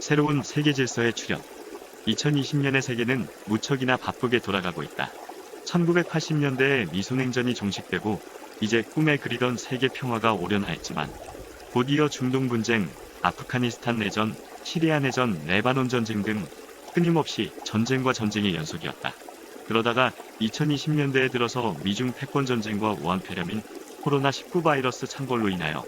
새로운 세계 질서의 출현. 2020년의 세계는 무척이나 바쁘게 돌아가고 있다. 1980년대에 미소냉전이 종식되고 이제 꿈에 그리던 세계 평화가 오려나했지만 곧 이어 중동 분쟁, 아프가니스탄 내전, 시리아 내전, 레바논 전쟁 등 끊임없이 전쟁과 전쟁의 연속이었다. 그러다가 2020년대에 들어서 미중 패권 전쟁과 우한폐렴인 코로나19 바이러스 창궐로 인하여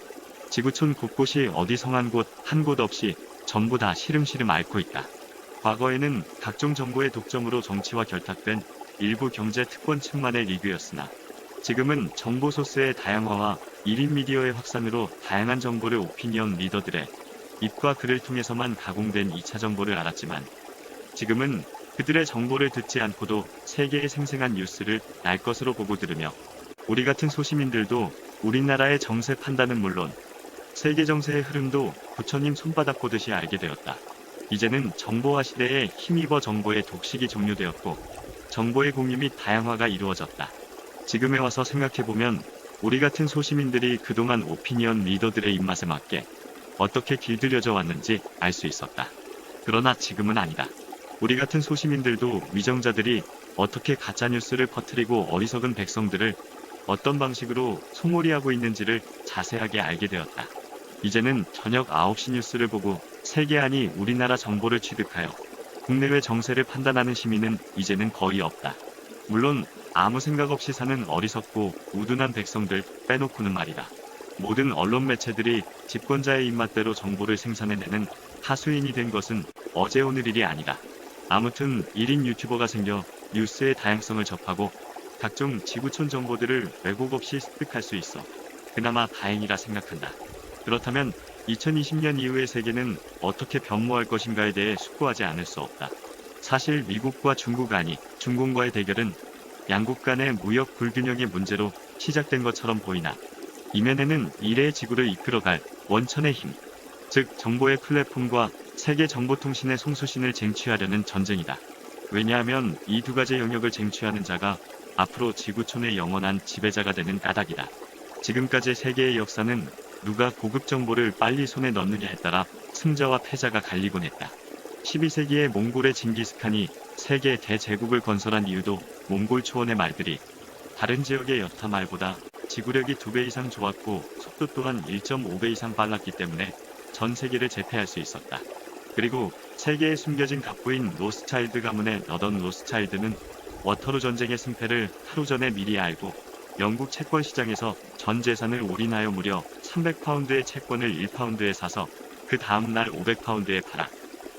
지구촌 곳곳이 어디성한 곳 한 곳 없이 전부 다 시름시름 앓고 있다. 과거에는 각종 정보의 독점으로 정치와 결탁된 일부 경제 특권층만의 리그였으나 지금은 정보 소스의 다양화와 1인 미디어의 확산으로 다양한 정보를 오피니언 리더들의 입과 글을 통해서만 가공된 2차 정보를 알았지만 지금은 그들의 정보를 듣지 않고도 세계의 생생한 뉴스를 날 것으로 보고 들으며 우리 같은 소시민들도 우리나라의 정세 판단은 물론 세계 정세의 흐름도 부처님 손바닥 보듯이 알게 되었다. 이제는 정보화 시대에 힘입어 정보의 독식이 종료되었고 정보의 공유 및 다양화가 이루어졌다. 지금에 와서 생각해보면 우리 같은 소시민들이 그동안 오피니언 리더들의 입맛에 맞게 어떻게 길들여져 왔는지 알 수 있었다. 그러나 지금은 아니다. 우리 같은 소시민들도 위정자들이 어떻게 가짜뉴스를 퍼뜨리고 어리석은 백성들을 어떤 방식으로 소몰이하고 있는지를 자세하게 알게 되었다. 이제는 저녁 9시 뉴스를 보고 세계 아니 우리나라 정보를 취득하여 국내외 정세를 판단하는 시민은 이제는 거의 없다. 물론 아무 생각 없이 사는 어리석고 우둔한 백성들 빼놓고는 말이다. 모든 언론 매체들이 집권자의 입맛대로 정보를 생산해내는 하수인이 된 것은 어제 오늘 일이 아니다. 아무튼 1인 유튜버가 생겨 뉴스의 다양성을 접하고 각종 지구촌 정보들을 왜곡 없이 습득할 수 있어 그나마 다행이라 생각한다. 그렇다면 2020년 이후의 세계는 어떻게 변모할 것인가에 대해 숙고하지 않을 수 없다. 사실 미국과 중국 아니 중공과의 대결은 양국 간의 무역 불균형의 문제로 시작된 것처럼 보이나 이면에는 미래의 지구를 이끌어갈 원천의 힘, 즉 정보의 플랫폼과 세계 정보통신의 송수신을 쟁취하려는 전쟁이다. 왜냐하면 이 두 가지 영역을 쟁취하는 자가 앞으로 지구촌의 영원한 지배자가 되는 까닭이다. 지금까지 세계의 역사는 누가 고급 정보를 빨리 손에 넣느냐에 따라 승자와 패자가 갈리곤 했다. 12세기에 몽골의 징기스칸이 세계 대제국을 건설한 이유도 몽골 초원의 말들이 다른 지역의 여타 말보다 지구력이 2배 이상 좋았고 속도 또한 1.5배 이상 빨랐기 때문에 전 세계를 제패할 수 있었다. 그리고 세계에 숨겨진 갑부인 로스차일드 가문의 너던 로스차일드는 워터루 전쟁의 승패를 하루 전에 미리 알고 영국 채권 시장에서 전 재산을 올인하여 무려 300파운드의 채권을 1파운드에 사서 그 다음날 500파운드에 팔아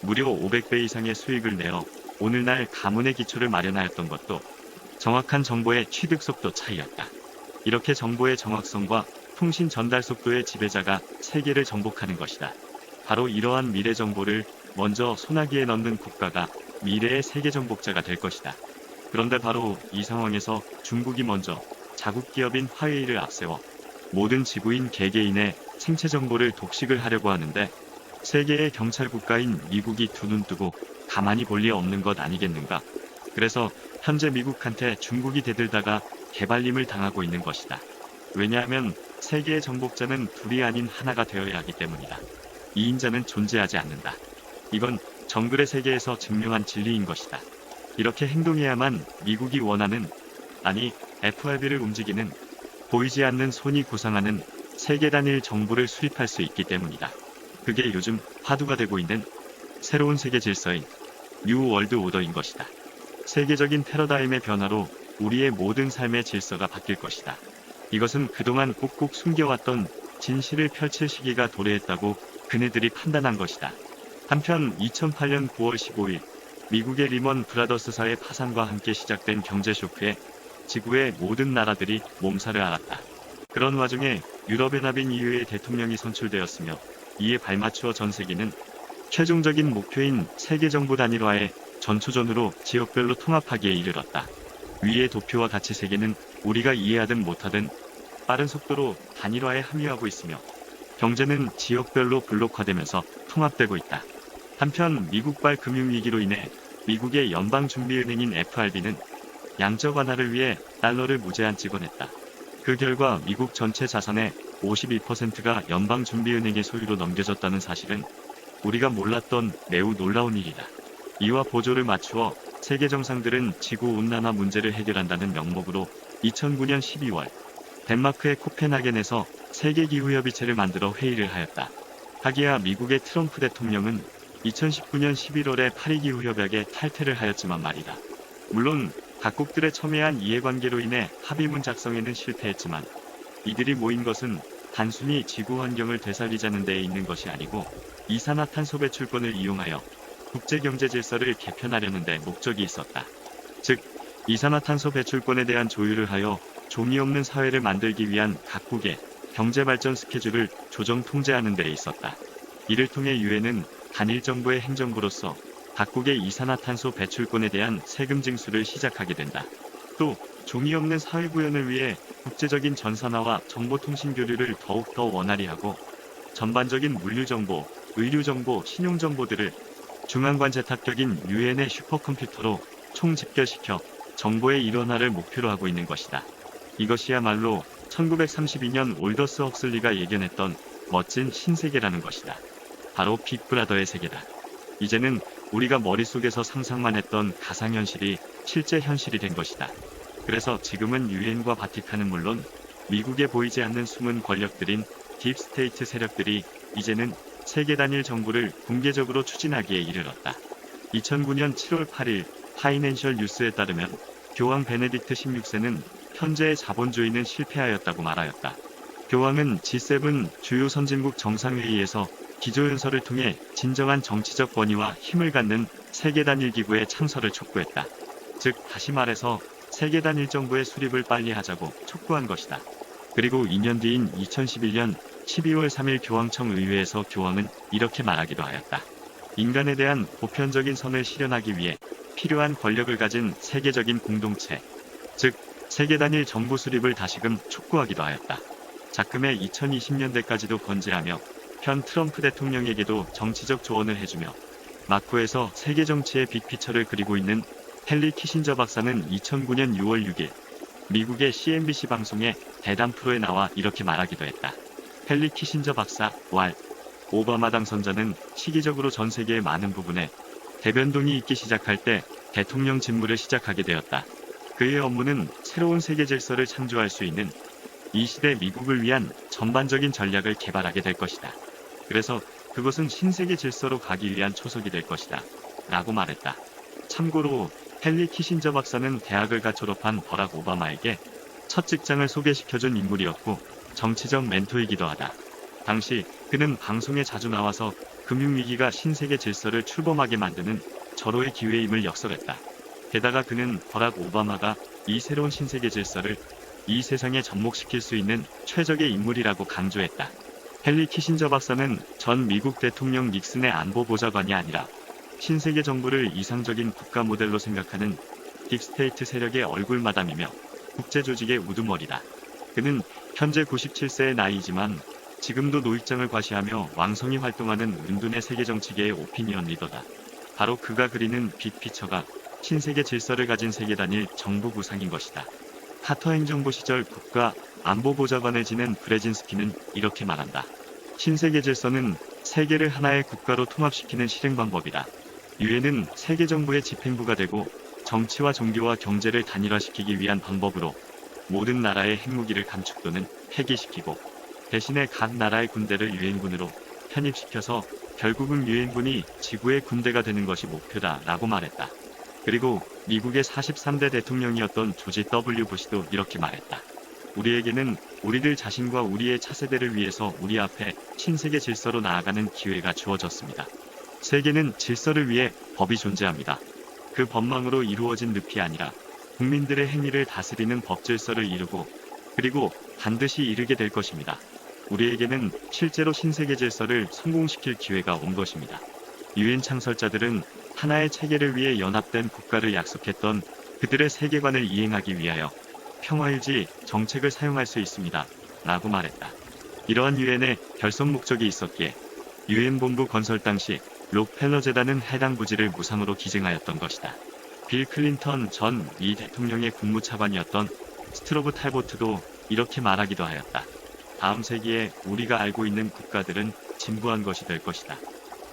무려 500배 이상의 수익을 내어 오늘날 가문의 기초를 마련하였던 것도 정확한 정보의 취득 속도 차이였다. 이렇게 정보의 정확성과 통신 전달 속도의 지배자가 세계를 정복하는 것이다. 바로 이러한 미래 정보를 먼저 소나기에 넣는 국가가 미래의 세계 정복자가 될 것이다. 그런데 바로 이 상황에서 중국이 먼저 자국 기업인 화웨이를 앞세워 모든 지구인 개개인의 생체 정보를 독식을 하려고 하는데 세계의 경찰 국가인 미국이 두 눈 뜨고 가만히 볼 리 없는 것 아니겠는가. 그래서 현재 미국한테 중국이 대들다가 개발림을 당하고 있는 것이다. 왜냐하면 세계의 정복자는 둘이 아닌 하나가 되어야 하기 때문이다. 2인자는 존재하지 않는다. 이건 정글의 세계에서 증명한 진리인 것이다. 이렇게 행동해야만 미국이 원하는, 아니 FRB를 움직이는, 보이지 않는 손이 구상하는 세계 단일 정부를 수립할 수 있기 때문이다. 그게 요즘 화두가 되고 있는 새로운 세계 질서인 뉴 월드 오더인 것이다. 세계적인 패러다임의 변화로 우리의 모든 삶의 질서가 바뀔 것이다. 이것은 그동안 꼭꼭 숨겨왔던 진실을 펼칠 시기가 도래했다고 그네들이 판단한 것이다. 한편 2008년 9월 15일 미국의 리먼 브라더스사의 파산과 함께 시작된 경제 쇼크에 지구의 모든 나라들이 몸살을 앓았다. 그런 와중에 유럽연합인 EU의 대통령이 선출되었으며 이에 발맞추어 전 세계는 최종적인 목표인 세계정부 단일화의 전초전으로 지역별로 통합하기에 이르렀다. 위의 도표와 같이 세계는 우리가 이해하든 못하든 빠른 속도로 단일화에 합류하고 있으며 경제는 지역별로 블록화되면서 통합되고 있다. 한편 미국발 금융위기로 인해 미국의 연방준비은행인 FRB는 양적 완화를 위해 달러를 무제한 찍어냈다. 그 결과 미국 전체 자산의 51%가 연방준비은행의 소유로 넘겨졌다는 사실은 우리가 몰랐던 매우 놀라운 일이다. 이와 보조를 맞추어 세계 정상들은 지구온난화 문제를 해결한다는 명목으로 2009년 12월 덴마크의 코펜하겐에서 세계기후협의체를 만들어 회의를 하였다. 하기야 미국의 트럼프 대통령은 2019년 11월에 파리기후협약에 탈퇴를 하였지만 말이다. 물론 각국들의 첨예한 이해관계로 인해 합의문 작성에는 실패했지만 이들이 모인 것은 단순히 지구 환경을 되살리자는 데에 있는 것이 아니고 이산화탄소 배출권을 이용하여 국제경제 질서를 개편하려는 데 목적이 있었다. 즉, 이산화탄소 배출권에 대한 조율을 하여 종이 없는 사회를 만들기 위한 각국의 경제발전 스케줄을 조정 통제하는 데 있었다. 이를 통해 유엔은 단일 정부의 행정부로서 각국의 이산화탄소 배출권에 대한 세금 징수를 시작하게 된다. 또 종이 없는 사회 구현을 위해 국제적인 전산화와 정보통신 교류를 더욱더 원활히 하고 전반적인 물류정보, 의료정보, 신용정보들을 중앙관제탑격인 유엔의 슈퍼컴퓨터로 총집결시켜 정보의 일원화를 목표로 하고 있는 것이다. 이것이야말로 1932년 올더스 헉슬리가 예견했던 멋진 신세계라는 것이다. 바로 빅브라더의 세계다. 이제는 우리가 머릿속에서 상상만 했던 가상현실이 실제 현실이 된 것이다. 그래서 지금은 유엔과 바티칸은 물론 미국에 보이지 않는 숨은 권력들인 딥스테이트 세력들이 이제는 세계 단일 정부를 공개적으로 추진하기에 이르렀다. 2009년 7월 8일 파이낸셜 뉴스에 따르면 교황 베네딕트 16세는 현재의 자본주의는 실패하였다고 말하였다. 교황은 G7 주요 선진국 정상회의에서 기조연설을 통해 진정한 정치적 권위와 힘을 갖는 세계 단일 기구의 창설을 촉구했다. 즉 다시 말해서 세계 단일 정부의 수립을 빨리 하자고 촉구한 것이다. 그리고 2년 뒤인 2011년 12월 3일 교황청 의회에서 교황은 이렇게 말하기도 하였다. 인간에 대한 보편적인 선을 실현하기 위해 필요한 권력을 가진 세계적인 공동체, 즉 세계 단일 정부 수립을 다시금 촉구하기도 하였다. 작금의 2020년대까지도 건재하며 현 트럼프 대통령에게도 정치적 조언을 해주며 마코에서 세계 정치의 빅피처를 그리고 있는 헨리 키신저 박사는 2009년 6월 6일 미국의 CNBC 방송의 대담 프로에 나와 이렇게 말하기도 했다. 헨리 키신저 박사, 왈, 오바마 당선자는 시기적으로 전 세계의 많은 부분에 대변동이 있기 시작할 때 대통령 직무를 시작하게 되었다. 그의 업무는 새로운 세계 질서를 창조할 수 있는 이 시대 미국을 위한 전반적인 전략을 개발하게 될 것이다. 그래서 그것은 신세계 질서로 가기 위한 초석이 될 것이다. 라고 말했다. 참고로 헨리 키신저 박사는 대학을 가 졸업한 버락 오바마에게 첫 직장을 소개시켜준 인물이었고 정치적 멘토이기도 하다. 당시 그는 방송에 자주 나와서 금융위기가 신세계 질서를 출범하게 만드는 절호의 기회임을 역설했다. 게다가 그는 버락 오바마가 이 새로운 신세계 질서를 이 세상에 접목시킬 수 있는 최적의 인물이라고 강조했다. 헨리 키신저 박사는 전 미국 대통령 닉슨의 안보보좌관이 아니라 신세계 정부를 이상적인 국가 모델로 생각하는 딥스테이트 세력의 얼굴마담이며 국제조직의 우두머리다. 그는 현재 97세의 나이지만 지금도 노익장을 과시하며 왕성히 활동하는 은둔의 세계정치계의 오피니언 리더다. 바로 그가 그리는 빅피처가 신세계 질서를 가진 세계 단일 정부 구상인 것이다. 카터 행정부 시절 국가 안보보좌관을 지낸 브레진스키는 이렇게 말한다. 신세계 질서는 세계를 하나의 국가로 통합시키는 실행 방법이다. 유엔은 세계 정부의 집행부가 되고 정치와 종교와 경제를 단일화시키기 위한 방법으로 모든 나라의 핵무기를 감축 또는 폐기시키고 대신에 각 나라의 군대를 유엔군으로 편입시켜서 결국은 유엔군이 지구의 군대가 되는 것이 목표다 라고 말했다. 그리고 미국의 43대 대통령이었던 조지 W. 부시도 이렇게 말했다. 우리에게는 우리들 자신과 우리의 차세대를 위해서 우리 앞에 신세계 질서로 나아가는 기회가 주어졌습니다. 세계는 질서를 위해 법이 존재합니다. 그 법망으로 이루어진 늪이 아니라 국민들의 행위를 다스리는 법질서를 이루고 그리고 반드시 이루게 될 것입니다. 우리에게는 실제로 신세계 질서를 성공시킬 기회가 온 것입니다. 유엔 창설자들은 하나의 체계를 위해 연합된 국가를 약속했던 그들의 세계관을 이행하기 위하여 평화유지 정책을 사용할 수 있습니다. 라고 말했다. 이러한 유엔의 결성 목적이 있었기에 유엔 본부 건설 당시 록펠러 재단은 해당 부지를 무상으로 기증하였던 것이다. 빌 클린턴 전 미 대통령의 국무차관이었던 스트로브 탈보트도 이렇게 말하기도 하였다. 다음 세기에 우리가 알고 있는 국가들은 진부한 것이 될 것이다.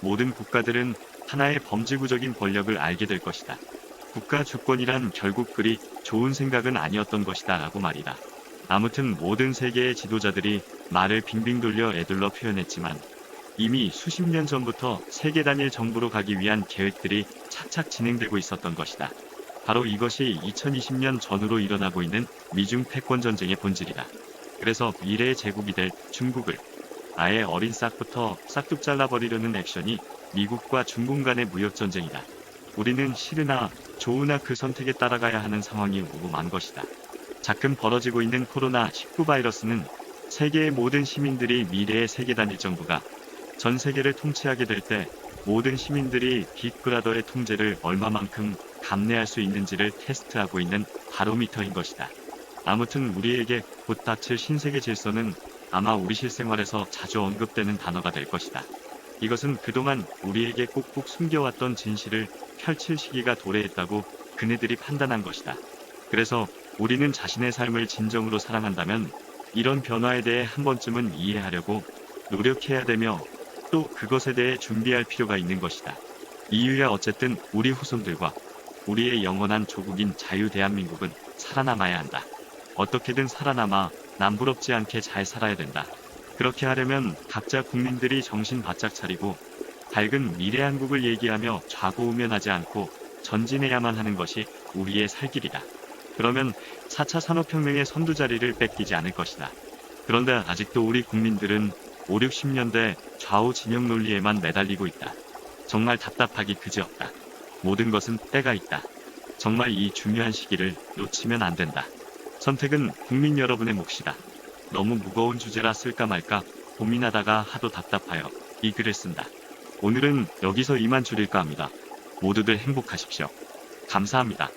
모든 국가들은 하나의 범지구적인 권력을 알게 될 것이다. 국가 주권이란 결국 그리 좋은 생각은 아니었던 것이다 라고 말이다. 아무튼 모든 세계의 지도자들이 말을 빙빙 돌려 애둘러 표현했지만 이미 수십 년 전부터 세계 단일 정부로 가기 위한 계획들이 착착 진행되고 있었던 것이다. 바로 이것이 2020년 전후로 일어나고 있는 미중 패권 전쟁의 본질이다. 그래서 미래의 제국이 될 중국을 아예 어린 싹부터 싹둑 잘라버리려는 액션이 미국과 중국 간의 무역 전쟁이다. 우리는 싫으나 좋으나 그 선택에 따라가야 하는 상황이 오고 만 것이다. 자금 벌어지고 있는 코로나19 바이러스는 세계의 모든 시민들이 미래의 세계 단일 정부가 전 세계를 통치하게 될 때 모든 시민들이 빅브라더의 통제를 얼마만큼 감내할 수 있는지를 테스트하고 있는 바로미터인 것이다. 아무튼 우리에게 곧 닥칠 신세계 질서는 아마 우리 실생활에서 자주 언급되는 단어가 될 것이다. 이것은 그동안 우리에게 꼭꼭 숨겨왔던 진실을 펼칠 시기가 도래했다고 그네들이 판단한 것이다. 그래서 우리는 자신의 삶을 진정으로 사랑한다면 이런 변화에 대해 한 번쯤은 이해하려고 노력해야 되며 또 그것에 대해 준비할 필요가 있는 것이다. 이유야 어쨌든 우리 후손들과 우리의 영원한 조국인 자유 대한민국은 살아남아야 한다. 어떻게든 살아남아 남부럽지 않게 잘 살아야 된다. 그렇게 하려면 각자 국민들이 정신 바짝 차리고 밝은 미래 한국을 얘기하며 좌고우면하지 않고 전진해야만 하는 것이 우리의 살 길이다. 그러면 4차 산업혁명의 선두자리를 뺏기지 않을 것이다. 그런데 아직도 우리 국민들은 5, 60년대 좌우 진영 논리에만 매달리고 있다. 정말 답답하기 그지없다. 모든 것은 때가 있다. 정말 이 중요한 시기를 놓치면 안 된다. 선택은 국민 여러분의 몫이다. 너무 무거운 주제라 쓸까 말까 고민하다가 하도 답답하여 이 글을 쓴다. 오늘은 여기서 이만 줄일까 합니다. 모두들 행복하십시오. 감사합니다.